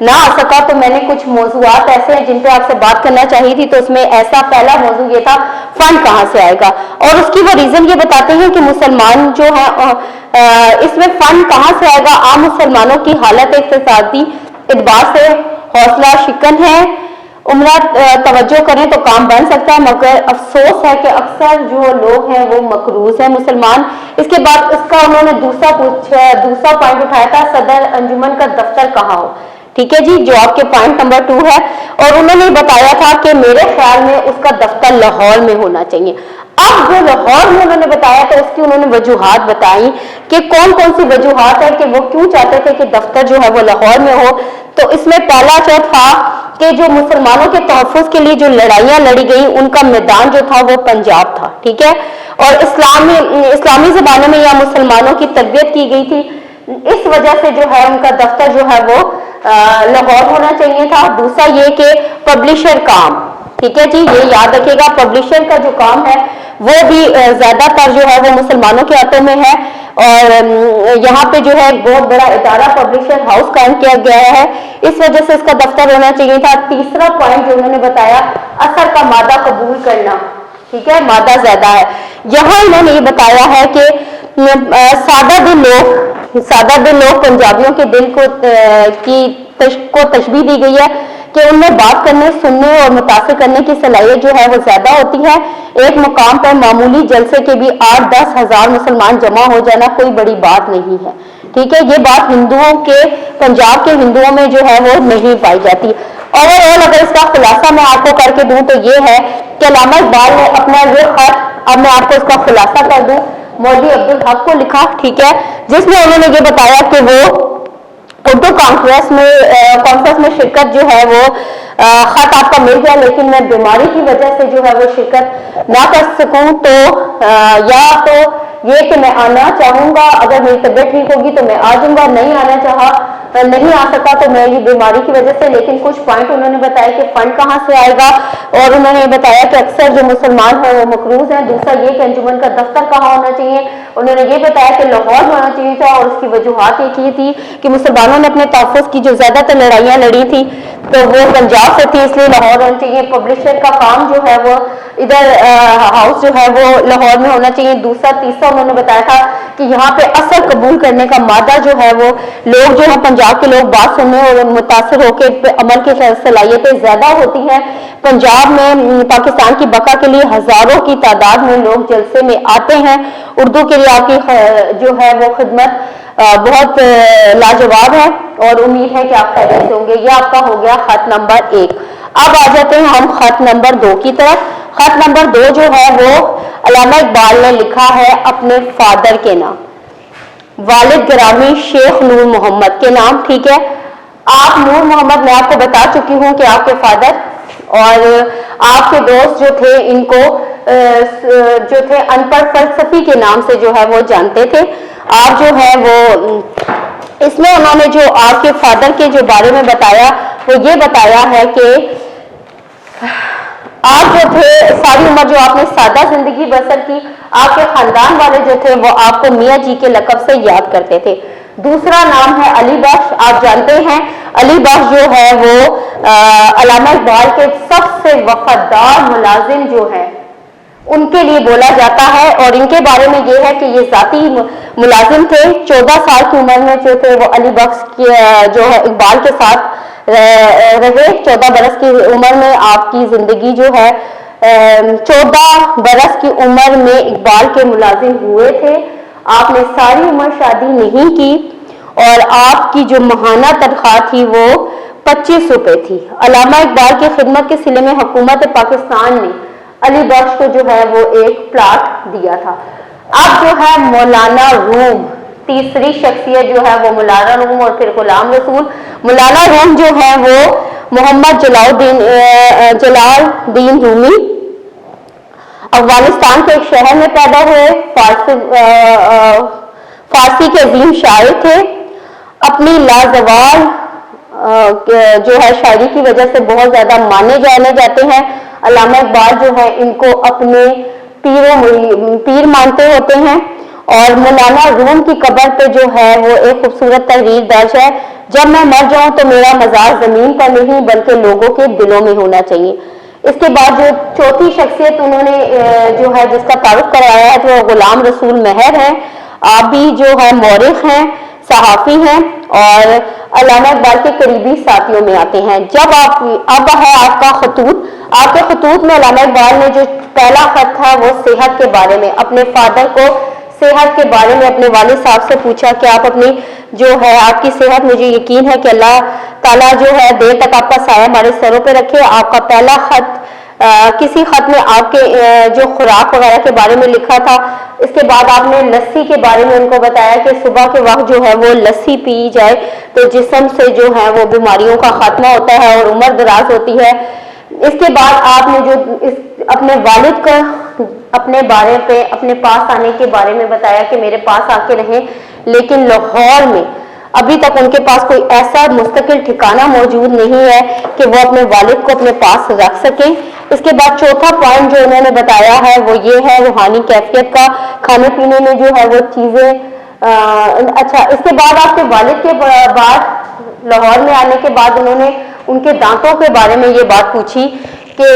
نہ آ سکا تو میں نے کچھ موضوعات ایسے ہیں جن پہ آپ سے بات کرنا چاہیے تھی، تو اس میں ایسا پہلا موضوع یہ تھا فنڈ کہاں سے آئے گا، اور اس کی وہ ریزن یہ بتاتے ہیں کہ مسلمان جو ہے اس میں فنڈ کہاں سے آئے گا۔ عام مسلمانوں کی حالت اقتصادی اعتبار سے حوصلہ شکن ہے، عمرہ توجہ کریں تو کام بن سکتا ہے، مگر افسوس ہے کہ اکثر جو لوگ ہیں وہ مقروض ہیں مسلمان۔ اس کے بعد اس کا انہوں نے دوسرا پوائنٹ اٹھایا تھا، صدر انجمن کا دفتر کہاں ہو، ٹھیک ہے جی، جو آپ کے پوائنٹ نمبر 2 ہے، اور انہوں نے بتایا تھا کہ میرے خیال میں اس کا دفتر لاہور میں ہونا چاہیے۔ اب جو لاہور میں انہوں نے بتایا تو اس کی انہوں نے وجوہات بتائی کہ کون کون سی وجوہات ہے کہ وہ کیوں چاہتے تھے کہ دفتر جو ہے وہ لاہور میں ہو۔ تو اس میں پہلا جو تھا کہ جو مسلمانوں کے تحفظ کے لیے جو لڑائیاں لڑی گئی ان کا میدان جو تھا وہ پنجاب تھا، ٹھیک ہے، اور اسلامی زمانے میں یہاں مسلمانوں کی تربیت کی گئی تھی، اس وجہ سے جو ہے ان کا دفتر جو ہے وہ لاہور ہونا چاہیے تھا۔ دوسرا یہ کہ پبلشر کام، ٹھیک ہے جی، یہ یاد رکھیے گا، پبلشر کا جو کام ہے وہ بھی زیادہ تر جو ہے وہ مسلمانوں کے ہاتھوں میں ہے، اور یہاں پہ جو ہے ایک بہت بڑا ادارہ پبلشر ہاؤس قائم کیا گیا ہے، اس وجہ سے اس کا دفتر ہونا چاہیے تھا۔ تیسرا پوائنٹ جو انہوں نے بتایا، اثر کا مادہ قبول کرنا، ٹھیک ہے، مادہ زیادہ ہے۔ یہاں انہوں نے یہ بتایا ہے کہ سادہ دل لوگ پنجابیوں کے دل کو تشبیہ دی گئی ہے کہ ان میں بات کرنے، سننے اور متاثر کرنے کی صلاحیت جو ہے وہ زیادہ ہوتی ہے۔ ایک مقام پر معمولی جلسے کے بھی 8-10 ہزار مسلمان جمع ہو جانا کوئی بڑی بات نہیں ہے، ٹھیک ہے، یہ بات پنجاب کے ہندوؤں میں جو ہے وہ نہیں پائی جاتی۔ اوور آل اگر اس کا خلاصہ میں آپ کو کر کے دوں تو یہ ہے کہ علامہ اقبال نے اپنا یہ خط، اب میں آپ کو اس کا خلاصہ کر دوں، مولوی عبدالحق کو لکھا، ٹھیک ہے، جس میں انہوں نے یہ بتایا کہ وہ اردو کانفرنس میں شرکت جو ہے وہ خط آپ کا مل گیا، لیکن میں بیماری کی وجہ سے جو ہے وہ شرکت نہ کر سکوں، تو یا تو یہ کہ میں آنا چاہوں گا، اگر میری طبیعت ٹھیک ہوگی تو میں آ جاؤں گا، نہیں آ سکا تو میں یہ بیماری کی وجہ سے۔ لیکن کچھ پوائنٹ انہوں نے بتایا کہ فنڈ کہاں سے آئے گا، اور انہوں نے بتایا کہ اکثر جو مسلمان ہیں وہ مقروض ہیں۔ دوسرا یہ کہ انجمن کا دفتر کہاں ہونا چاہیے، انہوں نے یہ بتایا کہ لاہور میں ہونا چاہیے تھا، اور اس کی وجوہات یہ کی تھی کہ مسلمانوں نے اپنے تحفظ کی جو زیادہ تر لڑائیاں لڑی تھی تو وہ پنجاب سے تھی، اس لیے لاہور ہونا چاہیے۔ پبلشر کا کام جو ہے وہ ادھر ہاؤس جو ہے وہ لاہور میں ہونا چاہیے۔ تیسرا انہوں نے بتایا تھا کہ یہاں پہ اثر قبول کرنے کا مادہ جو ہے وہ لوگ جو ہے پنجاب کے لوگ بات سننے اور متاثر ہو کے عمل کی صلاحیتیں زیادہ ہوتی ہیں۔ پنجاب میں پاکستان کی بقا کے لیے ہزاروں کی تعداد میں لوگ جلسے میں آتے ہیں۔ اردو کے لیے آپ کی جو ہے وہ خدمت بہت لاجواب ہے، اور امید ہے کہ آپ خیریت سے ہوں گے۔ یہ آپ کا ہو گیا خط نمبر 1۔ اب آ جاتے ہیں ہم خط نمبر 2 کی طرف۔ خط نمبر 2 جو ہے وہ علامہ اقبال نے لکھا ہے اپنے فادر کے نام، والد گرامی شیخ نور محمد کے نام، ٹھیک ہے۔ آپ نور محمد، میں آپ کو بتا چکی ہوں کہ آپ کے فادر اور آپ کے دوست جو تھے ان کو جو تھے ان پڑھ فلسفی کے نام سے جو ہے وہ جانتے تھے۔ آپ جو ہے وہ اس میں انہوں نے جو آپ کے فادر کے جو بارے میں بتایا وہ یہ بتایا ہے کہ آپ جو تھے ساری عمر جو آپ نے سادہ زندگی بسر کی، آپ کے خاندان والے جو تھے وہ آپ کو میاں جی کے لقب سے یاد کرتے تھے۔ دوسرا نام ہے علی بخش، آپ جانتے ہیں علی بخش جو ہے وہ علامہ اقبال کے سب سے وفادار ملازم جو ہے ان کے لیے بولا جاتا ہے، اور ان کے بارے میں یہ ہے کہ یہ ذاتی ملازم تھے۔ 14 سال کی عمر میں جو تھے وہ علی بخش جو ہے اقبال کے ساتھ رہے۔ 14 برس کی عمر میں آپ کی زندگی جو ہے 14 برس کی عمر میں اقبال کے ملازم ہوئے تھے۔ آپ نے ساری عمر شادی نہیں کی، اور آپ کی جو ماہانہ تنخواہ تھی وہ 25 روپے تھی۔ علامہ اقبال کی خدمت کے صلے میں حکومت پاکستان نے علی بخش کو جو ہے وہ ایک پلاٹ دیا تھا۔ اب جو ہے مولانا روم، تیسری شخصیت جو ہے وہ مولانا روم، اور پھر غلام رسول۔ مولانا روم جو ہے وہ محمد جلال الدین رومی افغانستان کے ایک شہر میں پیدا ہوئے، فارسی کے عظیم شاعر تھے۔ اپنی لازوال جو ہے شاعری کی وجہ سے بہت زیادہ مانے جانے جاتے ہیں۔ علامہ اقبال جو ہے ان کو اپنے پیر مانتے ہوتے ہیں، اور مولانا روم کی قبر پہ جو ہے وہ ایک خوبصورت تحریر درج ہے۔ جب میں مر جاؤں تو میرا مزار زمین پر نہیں بلکہ لوگوں کے دلوں میں ہونا چاہیے۔ اس کے بعد جو چوتھی شخصیت انہوں نے جو ہے جس کا تعارف کروایا ہے وہ غلام رسول مہر ہیں۔ آپ بھی جو ہے مورخ ہیں، صحافی ہیں اور علامہ اقبال کے قریبی ساتھیوں میں آتے ہیں۔ جب اب ہے آپ کا خطوط، آپ کے خطوط میں علامہ اقبال نے جو پہلا خط تھا وہ صحت کے بارے میں، اپنے فادر کو صحت کے بارے میں اپنے والد صاحب سے پوچھا کہ آپ اپنی جو ہے آپ کی صحت، مجھے یقین ہے کہ اللہ تعالیٰ جو ہے دیر تک آپ کا سایہ ہمارے سروں پہ رکھے۔ آپ کا پہلا خط کسی خط میں آپ کے جو خوراک وغیرہ کے بارے میں لکھا تھا۔ اس کے بعد آپ نے لسی کے بارے میں ان کو بتایا کہ صبح کے وقت جو ہے وہ لسی پی جائے تو جسم سے جو ہے وہ بیماریوں کا خاتمہ ہوتا ہے اور عمر دراز ہوتی ہے۔ اس کے بعد آپ نے جو اپنے والد کو اپنے بارے پہ اپنے پاس آنے کے بارے میں بتایا کہ میرے پاس آ کے رہیں، لیکن لاہور میں ابھی تک ان کے پاس کوئی ایسا مستقل ٹھکانہ موجود نہیں ہے کہ وہ اپنے والد کو اپنے پاس رکھ سکیں۔ اس کے بعد چوتھا پوائنٹ جو انہوں نے بتایا ہے وہ یہ ہے روحانی کیفیت کا، کھانے پینے میں جو ہے وہ چیزیں اچھا۔ اس کے بعد آپ کے والد کے بعد لاہور میں آنے کے بعد انہوں نے ان کے دانتوں کے بارے میں یہ بات پوچھی کہ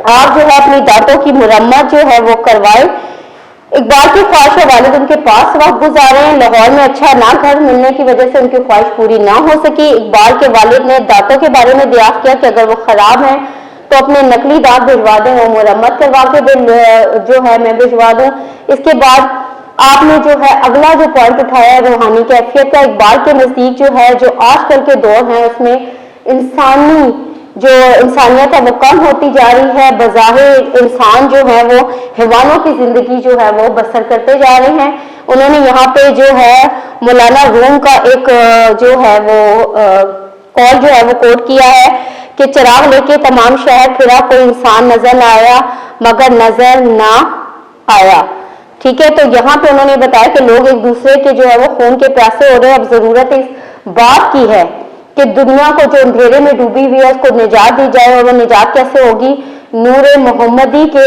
آپ جو ہے اپنی دانتوں کی مرمت جو ہے وہ کروائے۔ اقبال کی خواہش ہے، والد ان کے پاس وقت گزارے ہیں، لاہور میں اچھا نہ گھر ملنے کی وجہ سے ان کی خواہش پوری نہ ہو سکی۔ اقبال کے والد نے دانتوں کے بارے میں دریافت کیا کہ اگر وہ خراب ہیں تو اپنے نقلی دانت بھجوا دیں، وہ مرمت کروا کے جو ہے میں بھجوا دوں۔ اس کے بعد آپ نے جو ہے اگلا جو پوائنٹ اٹھایا ہے روحانی کیفیت کا۔ اقبال کے نزدیک جو ہے جو آج کل کے دور ہیں اس میں جو انسانیت ہے وہ کم ہوتی جا رہی ہے، بظاہر انسان جو ہے وہ حیوانوں کی زندگی جو ہے وہ بسر کرتے جا رہے ہیں۔ انہوں نے یہاں پہ جو ہے مولانا روم کا ایک جو ہے وہ قول جو ہے وہ کوٹ کیا ہے کہ چراغ لے کے تمام شہر پھرا، کوئی انسان نظر نہ آیا مگر نظر نہ آیا۔ ٹھیک ہے، تو یہاں پہ انہوں نے بتایا کہ لوگ ایک دوسرے کے جو ہے وہ خون کے پیاسے ہو رہے ہیں۔ اب ضرورت اس بات کی ہے کہ دنیا کو جو اندھیرے میں ڈوبی ہوئی ہے اس کو نجات دی جائے، اور وہ نجات کیسے ہوگی؟ نور محمدی کے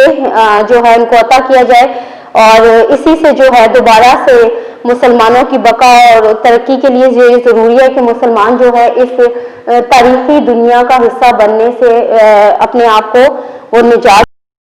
جو ہے ان کو عطا کیا جائے، اور اسی سے جو ہے دوبارہ سے مسلمانوں کی بقا اور ترقی کے لیے یہ ضروری ہے کہ مسلمان جو ہے اس تاریخی دنیا کا حصہ بننے سے اپنے آپ کو وہ نجات